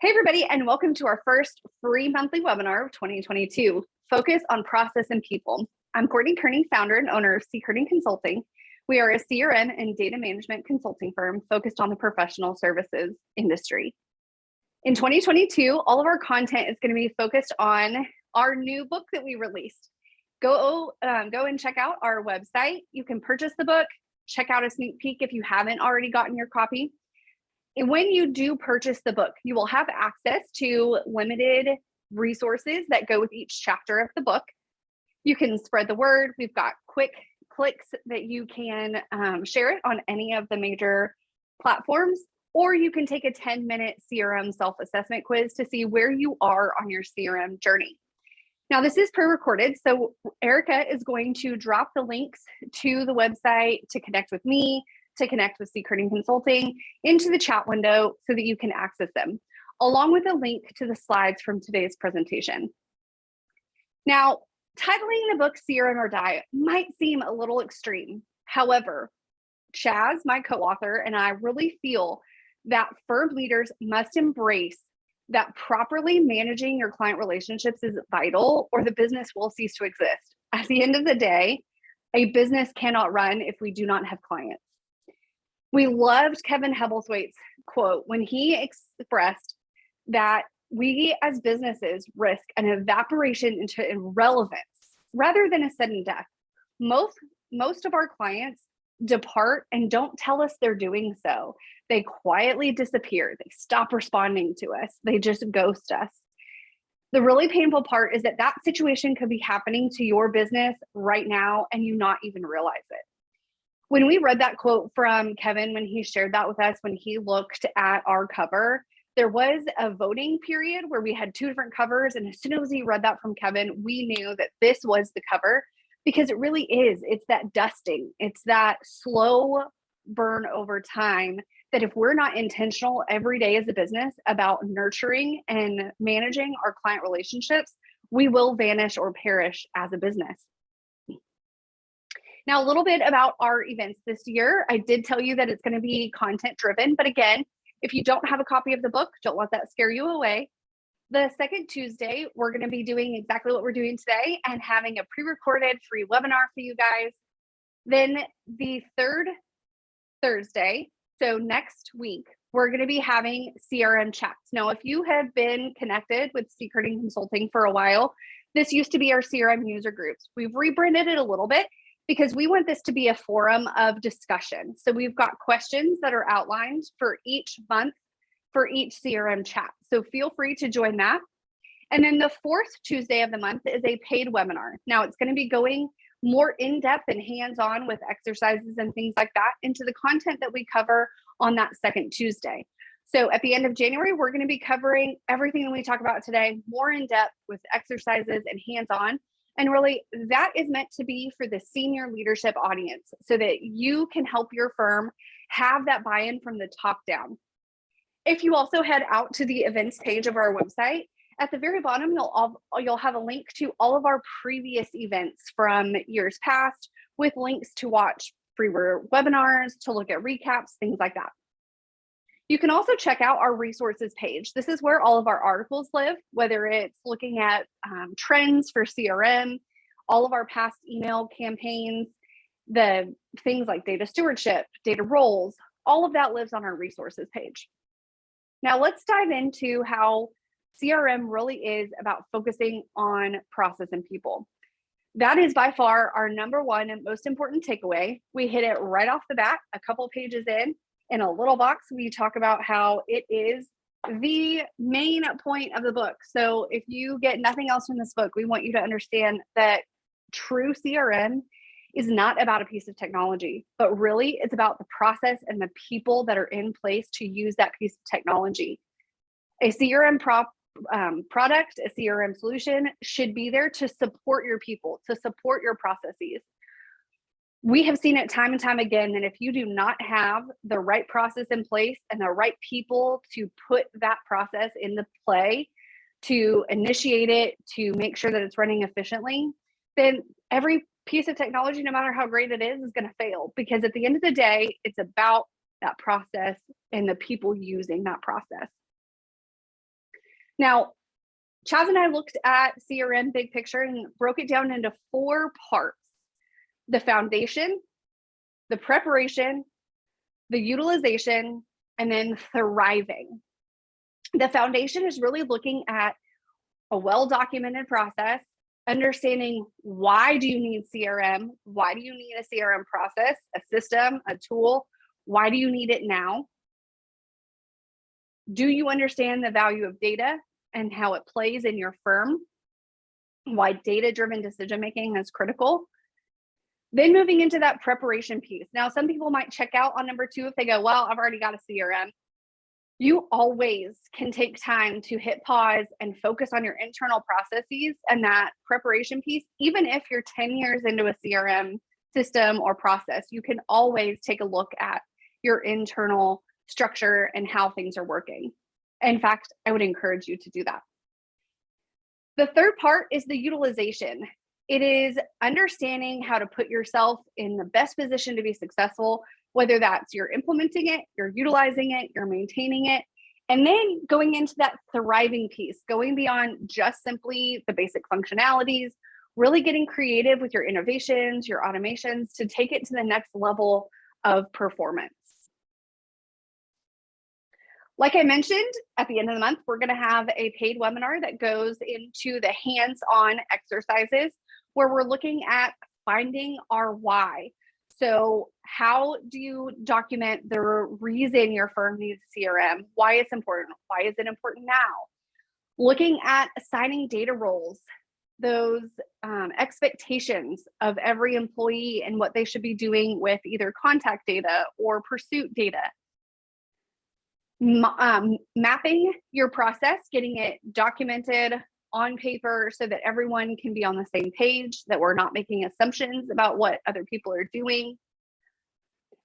Hey everybody, and welcome to our first free monthly webinar of 2022, Focus on Process and People. I'm Courtney Kearney, founder and owner of CKC Consulting. We are a CRM and data management consulting firm focused on the professional services industry. In 2022, all of our content is going to be focused on our new book that we released. Go and check out our website. You can purchase the book, check out a sneak peek if you haven't already gotten your copy. And when you do purchase the book, you will have access to limited resources that go with each chapter of the book. You can spread the word. We've got quick clicks that you can share it on any of the major platforms, or you can take a 10-minute CRM self-assessment quiz to see where you are on your CRM journey. Now, this is pre-recorded, so Erica is going to drop the links to the website to connect with me, to connect with CKC Consulting into the chat window so that you can access them, along with a link to the slides from today's presentation. Now, titling the book CRM or Die might seem a little extreme. However, Chaz, my co-author, and I really feel that firm leaders must embrace that properly managing your client relationships is vital, or the business will cease to exist. At the end of the day, a business cannot run if we do not have clients. We loved Kevin Hebblethwaite's quote when he expressed that we as businesses risk an evaporation into irrelevance rather than a sudden death. Most of our clients depart and don't tell us they're doing so. They quietly disappear. They stop responding to us. They just ghost us. The really painful part is that that situation could be happening to your business right now and you not even realize it. When we read that quote from Kevin, when he shared that with us, when he looked at our cover, there was a voting period where we had two different covers. And as soon as he read that from Kevin, we knew that this was the cover, because it really is. It's that dusting. It's that slow burn over time that if we're not intentional every day as a business about nurturing and managing our client relationships, we will vanish or perish as a business. Now, a little bit about our events this year. I did tell you that it's going to be content driven, but again, if you don't have a copy of the book, don't let that scare you away. The second Tuesday, we're going to be doing exactly what we're doing today and having a pre-recorded free webinar for you guys. Then the third Thursday, so next week, we're going to be having CRM chats. Now, if you have been connected with CKC Consulting for a while, this used to be our CRM user groups. We've rebranded it a little bit because we want this to be a forum of discussion. So we've got questions that are outlined for each month for each CRM chat. So feel free to join that. And then the fourth Tuesday of the month is a paid webinar. Now it's going to be going more in-depth and hands-on with exercises and things like that into the content that we cover on that second Tuesday. So at the end of January, we're going to be covering everything that we talk about today, more in-depth with exercises and hands-on. And really, that is meant to be for the senior leadership audience so that you can help your firm have that buy-in from the top down. If you also head out to the events page of our website, at the very bottom, you'll have a link to all of our previous events from years past with links to watch free webinars, to look at recaps, things like that. You can also check out our resources page. This is where all of our articles live, whether it's looking at trends for CRM, all of our past email campaigns, the things like data stewardship, data roles, all of that lives on our resources page. Now let's dive into how CRM really is about focusing on process and people. That is by far our number one and most important takeaway. We hit it right off the bat, a couple pages in a little box. We talk about how it is the main point of the book. So if you get nothing else from this book, we want you to understand that true CRM is not about a piece of technology, but really it's about the process and the people that are in place to use that piece of technology. A CRM product, a CRM solution should be there to support your people, to support your processes. We have seen it time and time again that if you do not have the right process in place and the right people to put that process into play, to initiate it, to make sure that it's running efficiently, then every piece of technology, no matter how great it is going to fail. Because at the end of the day, it's about that process and the people using that process. Now, Chaz and I looked at CRM Big Picture and broke it down into 4 parts: the foundation, the preparation, the utilization, and then thriving. The foundation is really looking at a well-documented process, understanding why do you need CRM? Why do you need a CRM process, a system, a tool? Why do you need it now? Do you understand the value of data and how it plays in your firm? Why data-driven decision-making is critical? Then moving into that preparation piece. Now, some people might check out on number 2 if they go, well, I've already got a CRM. You always can take time to hit pause and focus on your internal processes and that preparation piece. Even if you're 10 years into a CRM system or process, you can always take a look at your internal structure and how things are working. In fact, I would encourage you to do that. The third part is the utilization. It is understanding how to put yourself in the best position to be successful, whether that's you're implementing it, you're utilizing it, you're maintaining it, and then going into that thriving piece, going beyond just simply the basic functionalities, really getting creative with your innovations, your automations to take it to the next level of performance. Like I mentioned, at the end of the month, we're going to have a paid webinar that goes into the hands-on exercises where we're looking at finding our why. So how do you document the reason your firm needs CRM? Why it's important? Why is it important now? Looking at assigning data roles, those expectations of every employee and what they should be doing with either contact data or pursuit data. Mapping your process, getting it documented on paper so that everyone can be on the same page, that we're not making assumptions about what other people are doing.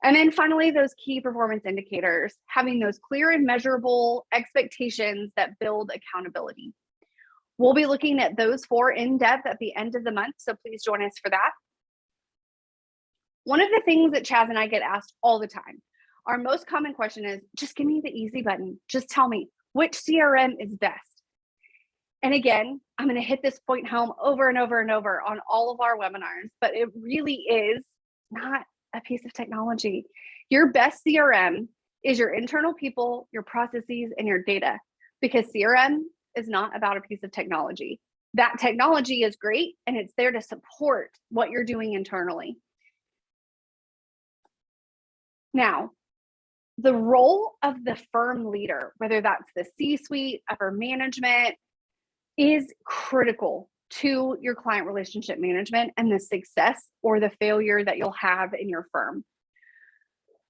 And then finally, those key performance indicators, having those clear and measurable expectations that build accountability. We'll be looking at those 4 in depth at the end of the month, so please join us for that. One of the things that Chaz and I get asked all the time, our most common question is, just give me the easy button. Just tell me which CRM is best. And again, I'm going to hit this point home over and over and over on all of our webinars, but it really is not a piece of technology. Your best CRM is your internal people, your processes, and your data, because CRM is not about a piece of technology. That technology is great, and it's there to support what you're doing internally. Now, the role of the firm leader, whether that's the C-suite, upper management, is critical to your client relationship management and the success or the failure that you'll have in your firm.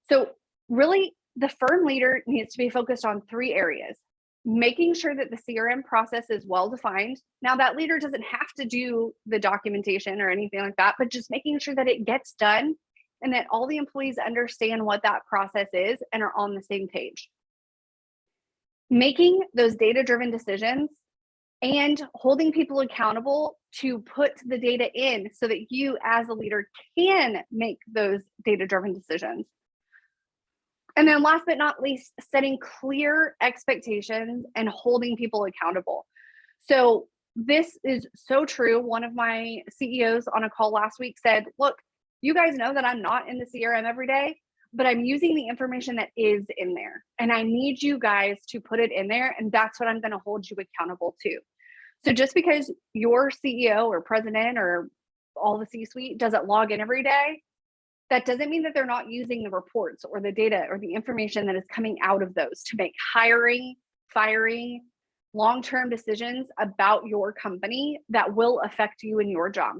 So really, the firm leader needs to be focused on 3 areas: making sure that the CRM process is well-defined. Now, that leader doesn't have to do the documentation or anything like that, but just making sure that it gets done and that all the employees understand what that process is and are on the same page. Making those data-driven decisions and holding people accountable to put the data in so that you as a leader can make those data-driven decisions. And then last but not least, setting clear expectations and holding people accountable. So this is so true. One of my CEOs on a call last week said, look, you guys know that I'm not in the CRM every day, but I'm using the information that is in there. And I need you guys to put it in there. And that's what I'm going to hold you accountable to. So just because your CEO or president or all the C-suite doesn't log in every day, that doesn't mean that they're not using the reports or the data or the information that is coming out of those to make hiring, firing, long-term decisions about your company that will affect you and your job.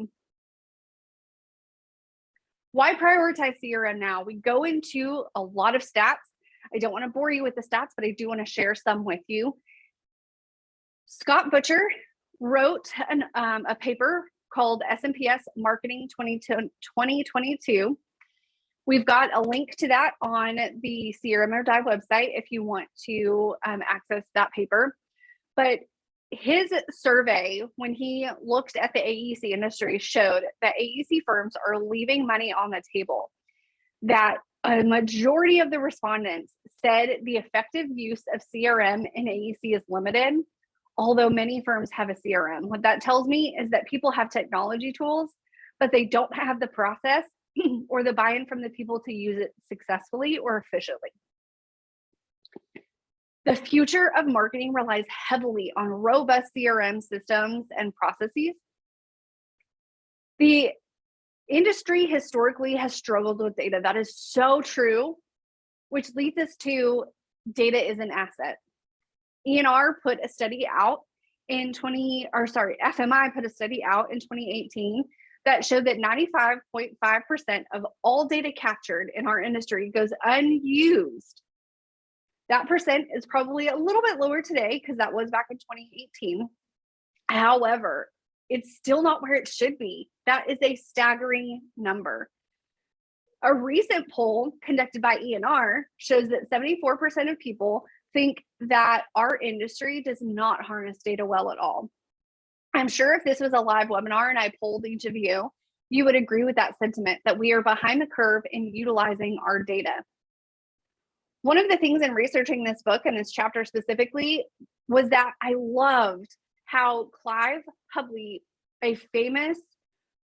Why prioritize CRM now? We go into a lot of stats. I don't want to bore you with the stats, but I do want to share some with you. Scott Butcher wrote a paper called S&PS Marketing 2022. We've got a link to that on the CRM or Dive website if you want to access that paper. But his survey, when he looked at the AEC industry, showed that AEC firms are leaving money on the table. That a majority of the respondents said the effective use of CRM in AEC is limited. although many firms have a CRM. What that tells me is that people have technology tools, but they don't have the process or the buy-in from the people to use it successfully or efficiently. The future of marketing relies heavily on robust CRM systems and processes. The industry historically has struggled with data. That is so true, which leads us to data is an asset. ENR put a study out in FMI put a study out in 2018 that showed that 95.5% of all data captured in our industry goes unused. That percent is probably a little bit lower today because that was back in 2018. However, it's still not where it should be. That is a staggering number. A recent poll conducted by ENR shows that 74% of people think that our industry does not harness data well at all. I'm sure if this was a live webinar and I polled each of you, you would agree with that sentiment that we are behind the curve in utilizing our data. One of the things in researching this book and this chapter specifically was that I loved how Clive Hubley, a famous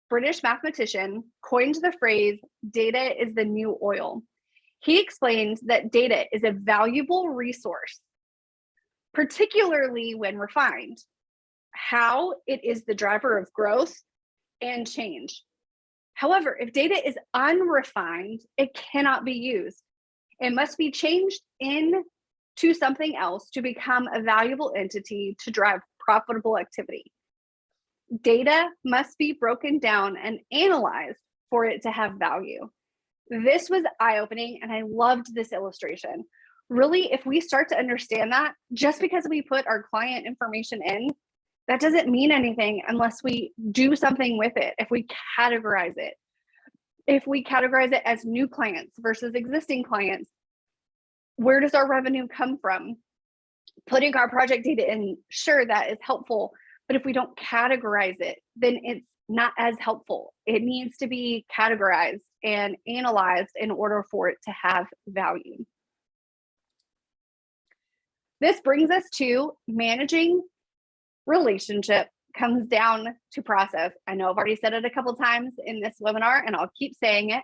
British mathematician, coined the phrase, data is the new oil. He explained that data is a valuable resource, particularly when refined, how it is the driver of growth and change. However, if data is unrefined, it cannot be used. It must be changed into something else to become a valuable entity to drive profitable activity. Data must be broken down and analyzed for it to have value. This was eye-opening, and I loved this illustration. Really, if we start to understand that, just because we put our client information in, that doesn't mean anything unless we do something with it. If we categorize it, as new clients versus existing clients, where does our revenue come from? Putting our project data in, sure, that is helpful, but if we don't categorize it, then it's not as helpful. It needs to be categorized and analyzed in order for it to have value. This brings us to managing relationship comes down to process. I know I've already said it a couple times in this webinar and I'll keep saying it,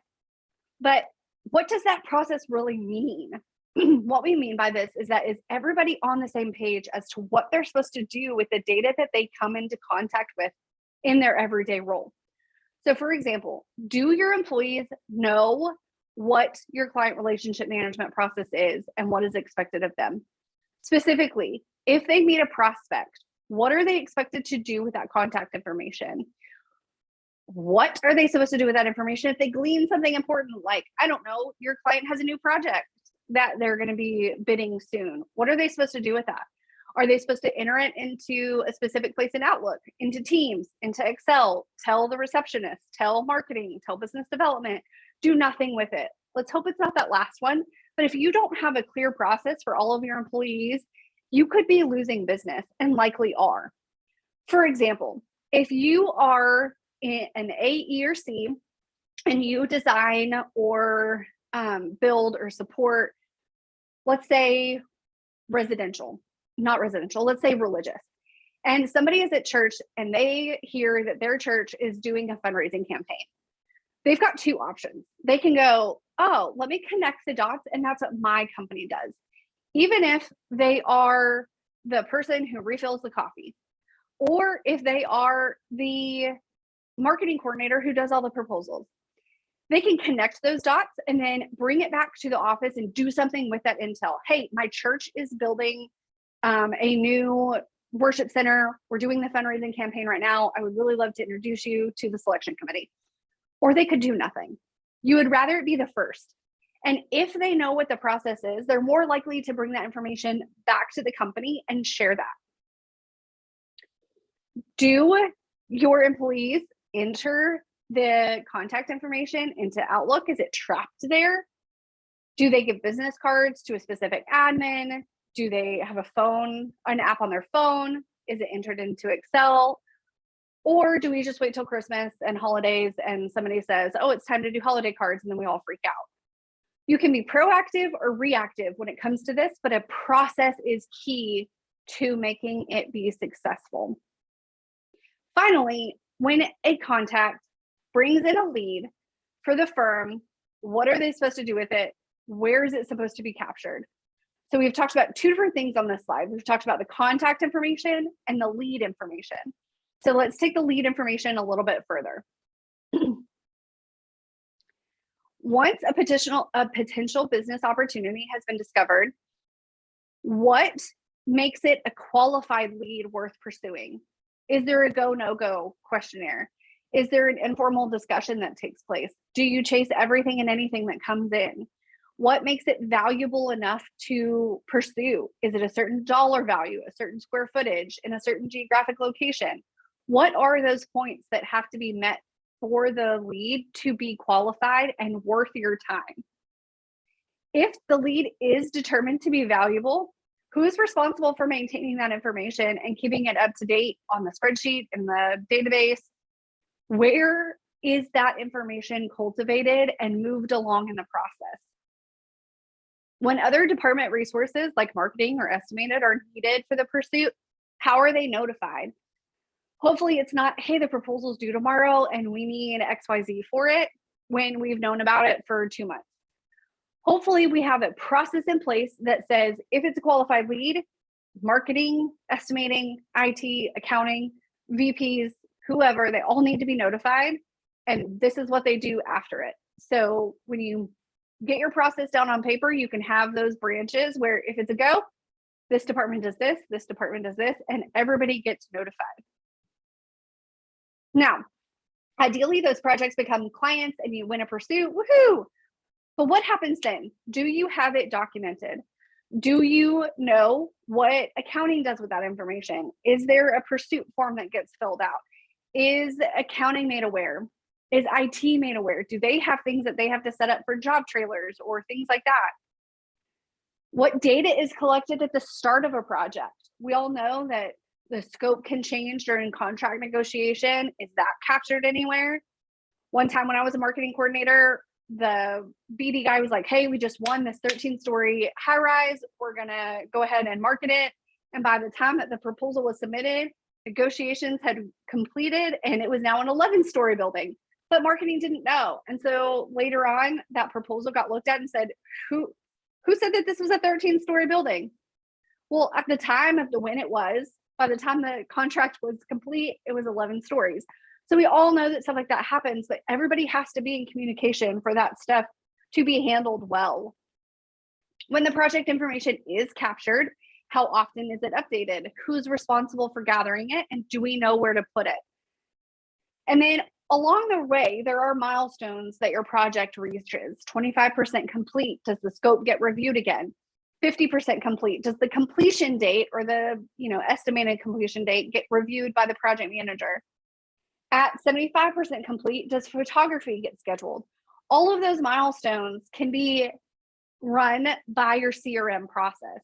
but what does that process really mean? What we mean by this is that is everybody on the same page as to what they're supposed to do with the data that they come into contact with in their everyday role. So for example, do your employees know what your client relationship management process is and what is expected of them? Specifically, if they meet a prospect, what are they expected to do with that contact information? What are they supposed to do with that information if they glean something important, like, I don't know, your client has a new project that they're going to be bidding soon? What are they supposed to do with that? Are they supposed to enter it into a specific place in Outlook, into Teams, into Excel, tell the receptionist, tell marketing, tell business development, do nothing with it? Let's hope it's not that last one. But if you don't have a clear process for all of your employees, you could be losing business and likely are. For example, if you are in an A, E, or C, and you design or build or support, let's say let's say religious, and somebody is at church and they hear that their church is doing a fundraising campaign. They've got two options. They can go, oh, let me connect the dots, and that's what my company does. Even if they are the person who refills the coffee, or if they are the marketing coordinator who does all the proposals, they can connect those dots and then bring it back to the office and do something with that intel. Hey, my church is building a new worship center. We're doing the fundraising campaign right now. I would really love to introduce you to the selection committee. Or they could do nothing. You would rather it be the first. And if they know what the process is, they're more likely to bring that information back to the company and share that. Do your employees enter the contact information into Outlook? Is it trapped there? Do they give business cards to a specific admin? Do they have an app on their phone? Is it entered into Excel? Or do we just wait till Christmas and holidays and somebody says, oh, it's time to do holiday cards, and then we all freak out? You can be proactive or reactive when it comes to this, but a process is key to making it be successful. Finally, when a contact brings in a lead for the firm, what are they supposed to do with it? Where is it supposed to be captured? So we've talked about two different things on this slide. We've talked about the contact information and the lead information. So let's take the lead information a little bit further. Once a potential business opportunity has been discovered, what makes it a qualified lead worth pursuing? Is there a go, no-go questionnaire? Is there an informal discussion that takes place? Do you chase everything and anything that comes in? What makes it valuable enough to pursue? Is it a certain dollar value, a certain square footage, in a certain geographic location? What are those points that have to be met for the lead to be qualified and worth your time? If the lead is determined to be valuable, who is responsible for maintaining that information and keeping it up to date on the spreadsheet, in the database? Where is that information cultivated and moved along in the process? When other department resources like marketing or estimated are needed for the pursuit, how are they notified? Hopefully it's not, hey, the proposal's due tomorrow and we need XYZ for it, when we've known about it for 2 months. Hopefully we have a process in place that says if it's a qualified lead, marketing, estimating, IT, accounting, VPs, whoever, they all need to be notified, and this is what they do after it. So when you get your process down on paper, you can have those branches where if it's a go, this department does this department does this, and everybody gets notified. Now, ideally, those projects become clients and you win a pursuit, woohoo! But what happens then? Do you have it documented? Do you know what accounting does with that information? Is there a pursuit form that gets filled out? Is accounting made aware? Is IT made aware? Do they have things that they have to set up for job trailers or things like that? What data is collected at the start of a project? We all know that the scope can change during contract negotiation. Is that captured anywhere? One time when I was a marketing coordinator, the BD guy was like, hey, we just won this 13-story high rise. We're going to go ahead and market it. And by the time that the proposal was submitted, negotiations had completed and it was now an 11-story building. But marketing didn't know. And so later on, that proposal got looked at and said, who said that this was a 13-story building? Well, at the time of when it was, by the time the contract was complete, it was 11 stories. So we all know that stuff like that happens, but everybody has to be in communication for that stuff to be handled well. When the project information is captured, how often is it updated? Who's responsible for gathering it? And do we know where to put it? And then along the way, there are milestones that your project reaches. 25% complete. Does the scope get reviewed again? 50% complete. Does the completion date or the estimated completion date get reviewed by the project manager? At 75% complete, does photography get scheduled? All of those milestones can be run by your CRM process.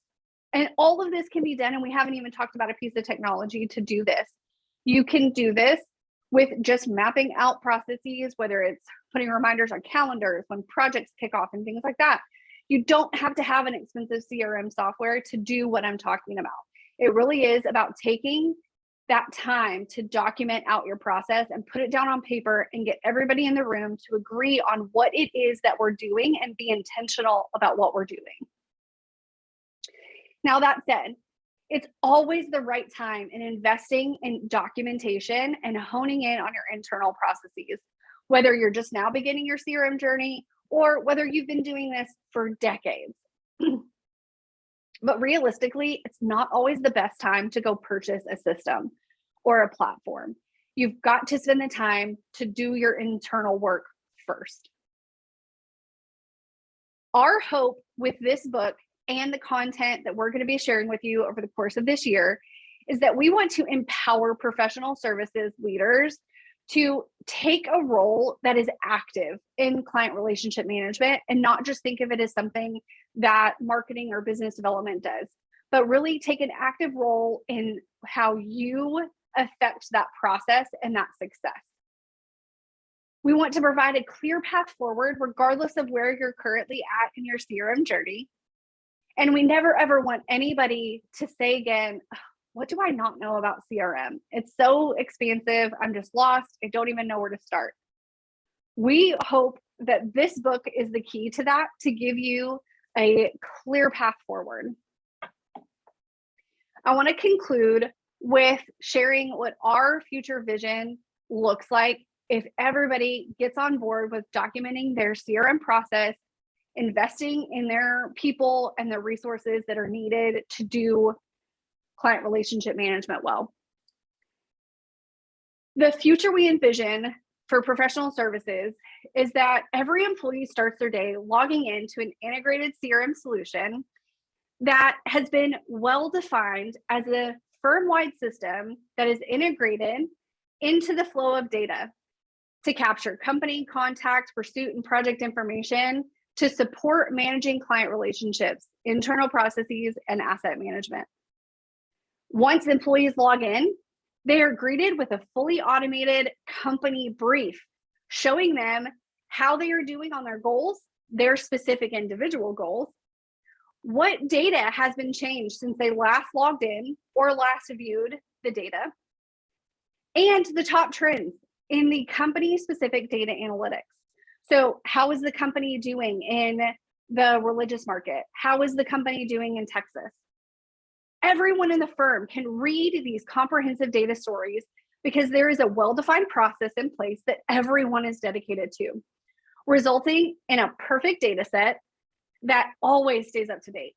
And all of this can be done, and we haven't even talked about a piece of technology to do this. You can do this with just mapping out processes, whether it's putting reminders on calendars when projects kick off and things like that. You don't have to have an expensive CRM software to do what I'm talking about. It really is about taking that time to document out your process and put it down on paper and get everybody in the room to agree on what it is that we're doing and be intentional about what we're doing. Now, that said, it's always the right time in investing in documentation and honing in on your internal processes, whether you're just now beginning your CRM journey or whether you've been doing this for decades. But realistically, it's not always the best time to go purchase a system or a platform. You've got to spend the time to do your internal work first. Our hope with this book and the content that we're going to be sharing with you over the course of this year is that we want to empower professional services leaders to take a role that is active in client relationship management and not just think of it as something that marketing or business development does, but really take an active role in how you affect that process and that success. We want to provide a clear path forward, regardless of where you're currently at in your CRM journey. And we never ever want anybody to say again, what do I not know about CRM? It's so expansive. I'm just lost. I don't even know where to start. We hope that this book is the key to that, to give you a clear path forward. I want to conclude with sharing what our future vision looks like if everybody gets on board with documenting their CRM process, investing in their people and the resources that are needed to do client relationship management well. The future we envision for professional services is that every employee starts their day logging into an integrated CRM solution that has been well defined as a firm-wide system that is integrated into the flow of data to capture company, contact, pursuit, and project information to support managing client relationships, internal processes, and asset management. Once employees log in, they are greeted with a fully automated company brief showing them how they are doing on their goals, their specific individual goals, what data has been changed since they last logged in or last viewed the data, and the top trends in the company-specific data analytics. So how is the company doing in the religious market? How is the company doing in Texas? Everyone in the firm can read these comprehensive data stories because there is a well-defined process in place that everyone is dedicated to, resulting in a perfect data set that always stays up to date.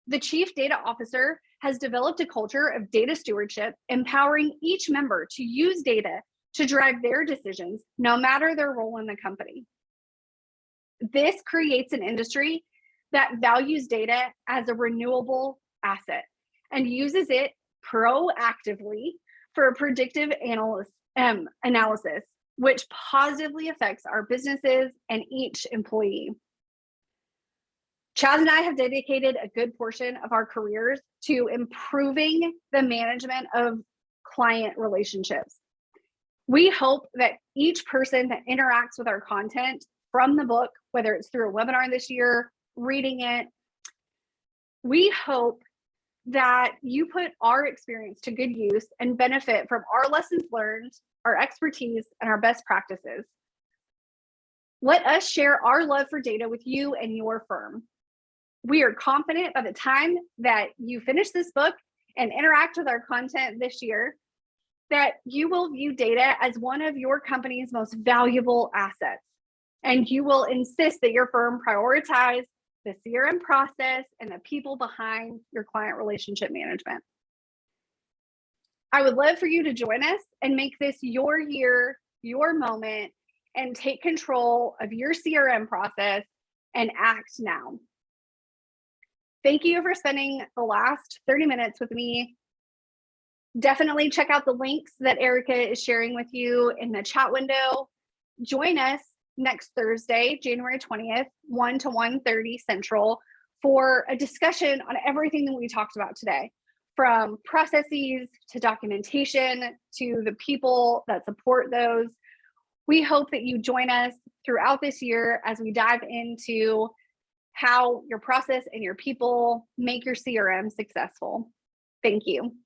The Chief Data Officer has developed a culture of data stewardship, empowering each member to use data to drive their decisions, no matter their role in the company. This creates an industry that values data as a renewable asset and uses it proactively for predictive analysis, which positively affects our businesses and each employee. Chaz and I have dedicated a good portion of our careers to improving the management of client relationships. We hope that each person that interacts with our content from the book, whether it's through a webinar this year, reading it, we hope that you put our experience to good use and benefit from our lessons learned, our expertise, and our best practices. Let us share our love for data with you and your firm. We are confident by the time that you finish this book and interact with our content this year, that you will view data as one of your company's most valuable assets. And you will insist that your firm prioritize the CRM process and the people behind your client relationship management. I would love for you to join us and make this your year, your moment, and take control of your CRM process and act now. Thank you for spending the last 30 minutes with me. Definitely check out the links that Erica is sharing with you in the chat window. Join us next Thursday, January 20th, 1 to 1:30 Central, for a discussion on everything that we talked about today, from processes to documentation to the people that support those. We hope that you join us throughout this year as we dive into how your process and your people make your CRM successful. Thank you.